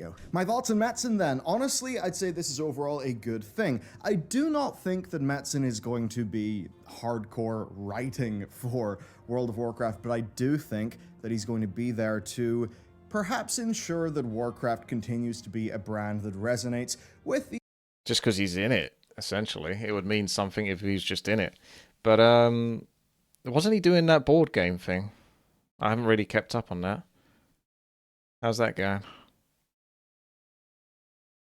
video. My thoughts on Metzen then. Honestly, I'd say this is overall a good thing. I do not think that Metzen is going to be hardcore writing for World of Warcraft, but I do think that he's going to be there to perhaps ensure that Warcraft continues to be a brand that resonates with the... Just because he's in it, essentially. It would mean something if he's just in it. But wasn't he doing that board game thing? I haven't really kept up on that. How's that going?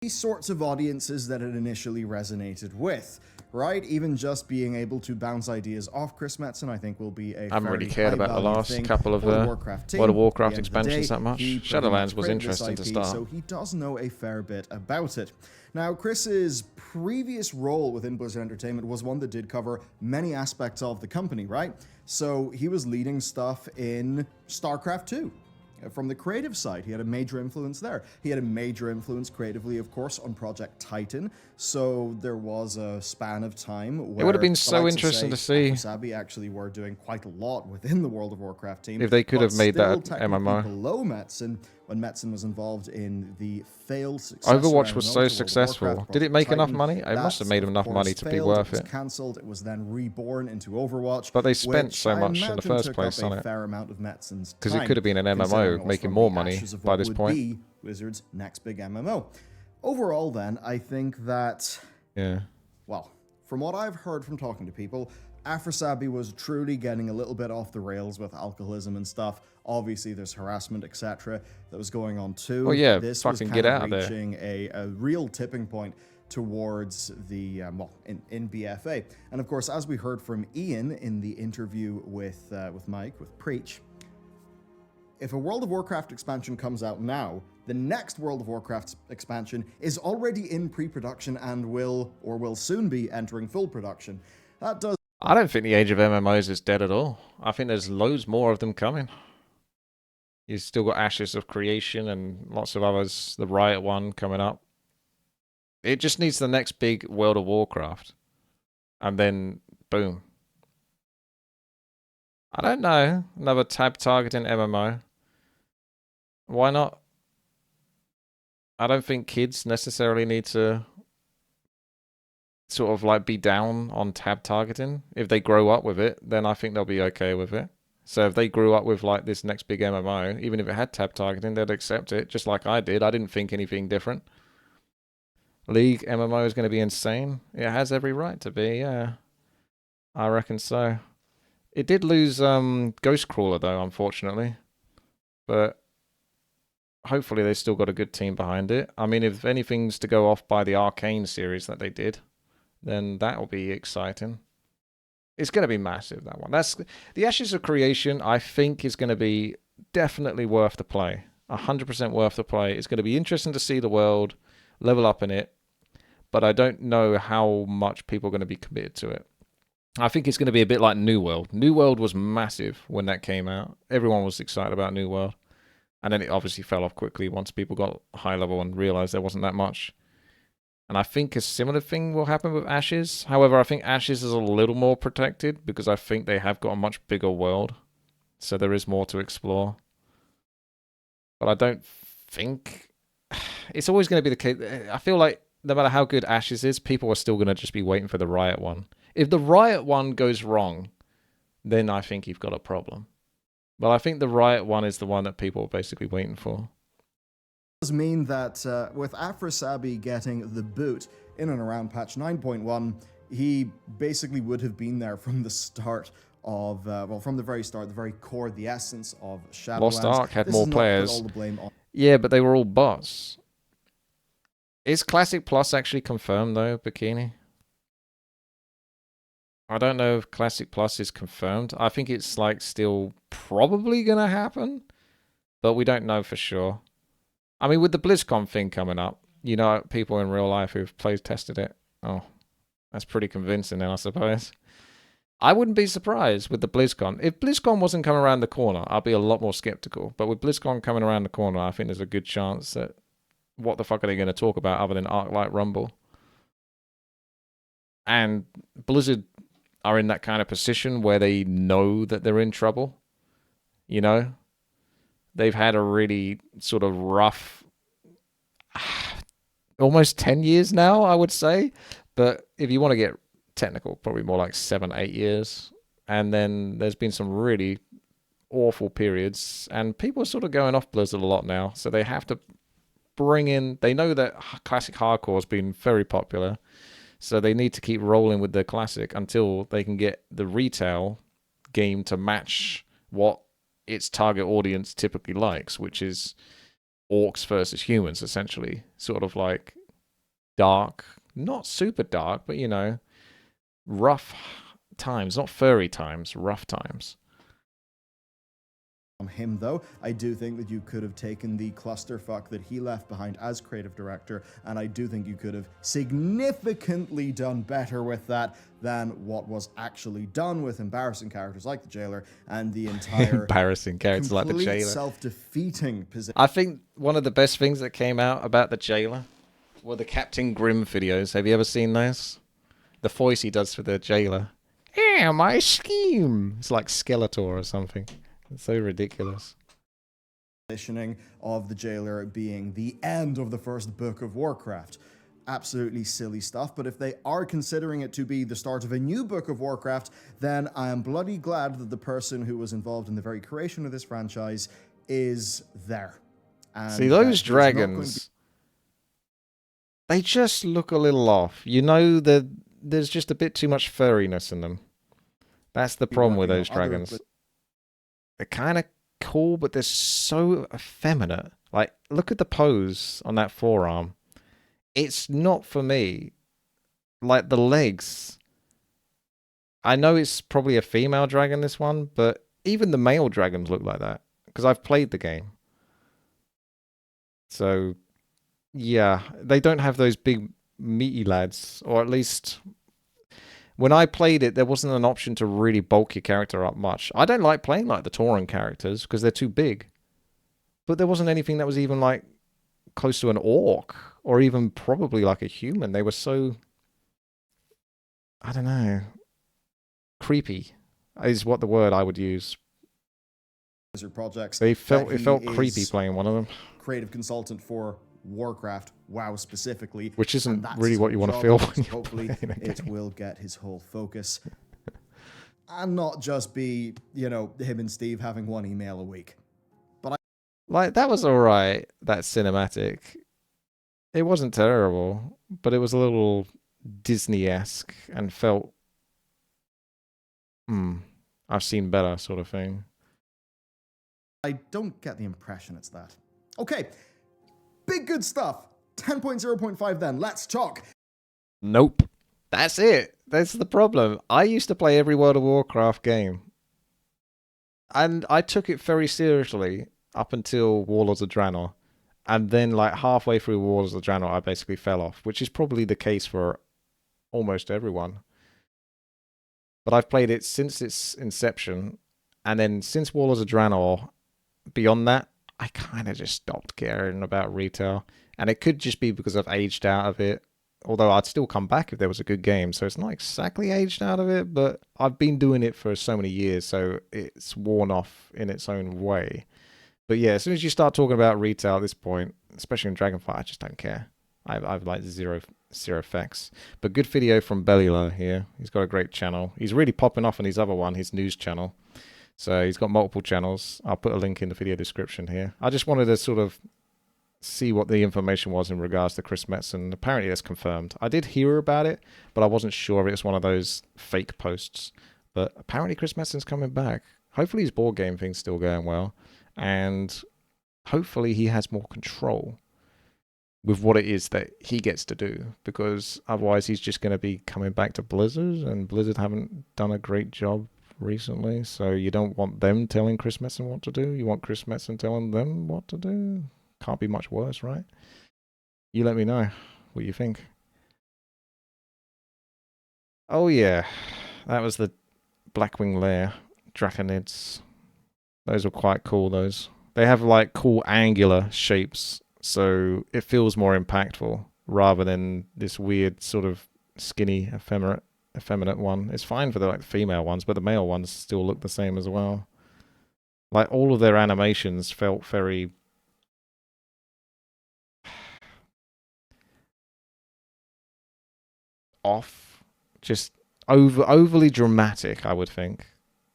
These sorts of audiences that it initially resonated with, right? Even just being able to bounce ideas off Chris Metzen, I think, will be a I haven't really cared about the last couple of World of Warcraft expansions that much. Shadowlands was interesting to start. So he does know a fair bit about it. Now, Chris's previous role within Blizzard Entertainment was one that did cover many aspects of the company, right? So he was leading stuff in StarCraft 2. From the creative side, he had a major influence there. He had a major influence creatively, of course, on Project Titan. So there was a span of time where it would have been so interesting to see Sabi actually were doing quite a lot within the World of Warcraft team. If they could have made that MMO. Below Metzen, when Metzen was involved in the failed success. Overwatch was so successful. Did it make enough money? It must have made enough money to be worth it. Cancelled. It was then reborn into Overwatch. But they spent so much in the first place on it. Because it could have been an MMO making more money by this point. Blizzard's next big MMO. Overall, then, I think that, well, from what I've heard from talking to people, Afrasabi was truly getting a little bit off the rails with alcoholism and stuff. Obviously, there's harassment, etc., that was going on too. Oh yeah, this fucking was get out of there. Reaching a real tipping point towards the, in BFA. And of course, as we heard from Ian in the interview with Mike, with Preach, if a World of Warcraft expansion comes out now, the next World of Warcraft expansion is already in pre-production and will soon be entering full production. That does... I don't think the age of MMOs is dead at all. I think there's loads more of them coming. You've still got Ashes of Creation and lots of others, the Riot one coming up. It just needs the next big World of Warcraft. And then, boom. I don't know. Another tab targeting MMO. Why not? I don't think kids necessarily need to sort of like be down on tab targeting. If they grow up with it, then I think they'll be okay with it. So if they grew up with like this next big MMO, even if it had tab targeting, they'd accept it, just like I did. I didn't think anything different. League MMO is going to be insane. It has every right to be, yeah. I reckon so. It did lose Ghostcrawler though, unfortunately. But hopefully they still got a good team behind it. I mean, if anything's to go off by the Arcane series that they did, then that'll be exciting. It's going to be massive, that one. That's the Ashes of Creation, I think, is going to be definitely worth the play. 100% worth the play. It's going to be interesting to see the world, level up in it, but I don't know how much people are going to be committed to it. I think it's going to be a bit like New World. New World was massive when that came out. Everyone was excited about New World. And then it obviously fell off quickly once people got high level and realized there wasn't that much. And I think a similar thing will happen with Ashes. However, I think Ashes is a little more protected because I think they have got a much bigger world. So there is more to explore. But I don't think... It's always going to be the case. I feel like no matter how good Ashes is, people are still going to just be waiting for the Riot one. If the Riot one goes wrong, then I think you've got a problem. But I think the Riot one is the one that people are basically waiting for. Does mean that with Afrasabi getting the boot in and around patch 9.1, he basically would have been there from the start of, from the very start, the very core, the essence of Shadowlands. Lost Ark had more players. Yeah, but they were all bots. Is Classic Plus actually confirmed, though, Bikini? I don't know if Classic Plus is confirmed. I think it's like still probably going to happen, but we don't know for sure. I mean, with the BlizzCon thing coming up, you know, people in real life who've tested it. Oh, that's pretty convincing then, I suppose. I wouldn't be surprised with the BlizzCon. If BlizzCon wasn't coming around the corner, I'd be a lot more skeptical. But with BlizzCon coming around the corner, I think there's a good chance that what the fuck are they going to talk about other than Arclight Rumble? And Blizzard are in that kind of position where they know that they're in trouble. You know? They've had a really sort of rough almost 10 years now, I would say. But if you want to get technical, probably more like 7, 8 years. And then there's been some really awful periods, and people are sort of going off Blizzard a lot now. So they have to bring in, they know that classic hardcore has been very popular. So they need to keep rolling with the classic until they can get the retail game to match what its target audience typically likes, which is orcs versus humans, essentially. Sort of like dark, not super dark, but rough times, not furry times, rough times. On him, though, I do think that you could have taken the clusterfuck that he left behind as creative director, and I do think you could have significantly done better with that than what was actually done with embarrassing characters like the jailer and the entire embarrassing characters like the jailer. Self-defeating position. I think one of the best things that came out about the jailer were the Captain Grimm videos. Have you ever seen those? The voice he does for the jailer. Yeah, my scheme. It's like Skeletor or something. It's so ridiculous. Positioning of the jailer being the end of the first book of Warcraft. Absolutely silly stuff, but if they are considering it to be the start of a new book of Warcraft, then I am bloody glad that the person who was involved in the very creation of this franchise is there. And see, those dragons, they just look a little off. That there's just a bit too much furriness in them. That's the problem with those dragons. They're kind of cool, but they're so effeminate. Like, look at the pose on that forearm. It's not for me. Like, the legs. I know it's probably a female dragon, this one, but even the male dragons look like that. Because I've played the game. So, yeah. They don't have those big, meaty lads. Or at least... when I played it, there wasn't an option to really bulk your character up much. I don't like playing like the Tauren characters because they're too big. But there wasn't anything that was even like close to an orc or even probably like a human. They were so, I don't know, creepy is what the word I would use. Projects. It felt creepy playing one of them. Creative consultant for Warcraft, WoW specifically, which isn't really what you want to feel when hopefully it will get his whole focus and not just be him and Steve having one email a week. But like, that was all right, that cinematic. It wasn't terrible, but it was a little Disney-esque and felt I've seen better sort of thing. I don't get the impression it's that. Okay, big good stuff. 10.0.5 then. Let's talk. Nope. That's it. That's the problem. I used to play every World of Warcraft game. And I took it very seriously up until Warlords of Draenor. And then like halfway through Warlords of Draenor, I basically fell off, which is probably the case for almost everyone. But I've played it since its inception. And then since Warlords of Draenor, beyond that, I kind of just stopped caring about retail. And it could just be because I've aged out of it. Although I'd still come back if there was a good game. So it's not exactly aged out of it, but I've been doing it for so many years, so it's worn off in its own way. But yeah, as soon as you start talking about retail at this point, especially in Dragonflight, I just don't care. I've like zero effects. But good video from Bellula here. He's got a great channel. He's really popping off on his other one, his news channel. So he's got multiple channels. I'll put a link in the video description here. I just wanted to sort of see what the information was in regards to Chris Metzen. Apparently it's confirmed. I did hear about it, but I wasn't sure if it's one of those fake posts. But apparently Chris Metzen's coming back. Hopefully his board game thing's still going well. And hopefully he has more control with what it is that he gets to do. Because otherwise he's just going to be coming back to Blizzard. And Blizzard haven't done a great job recently. So you don't want them telling Chris Metzen what to do. You want Chris Metzen telling them what to do. Can't be much worse, right? You let me know what you think. Oh yeah, that was the Blackwing Lair Draconids. Those were quite cool, those. They have like cool angular shapes, so it feels more impactful rather than this weird sort of skinny effeminate one. It's fine for the like female ones, but the male ones still look the same as well. Like all of their animations felt very off, just overly dramatic, I would think.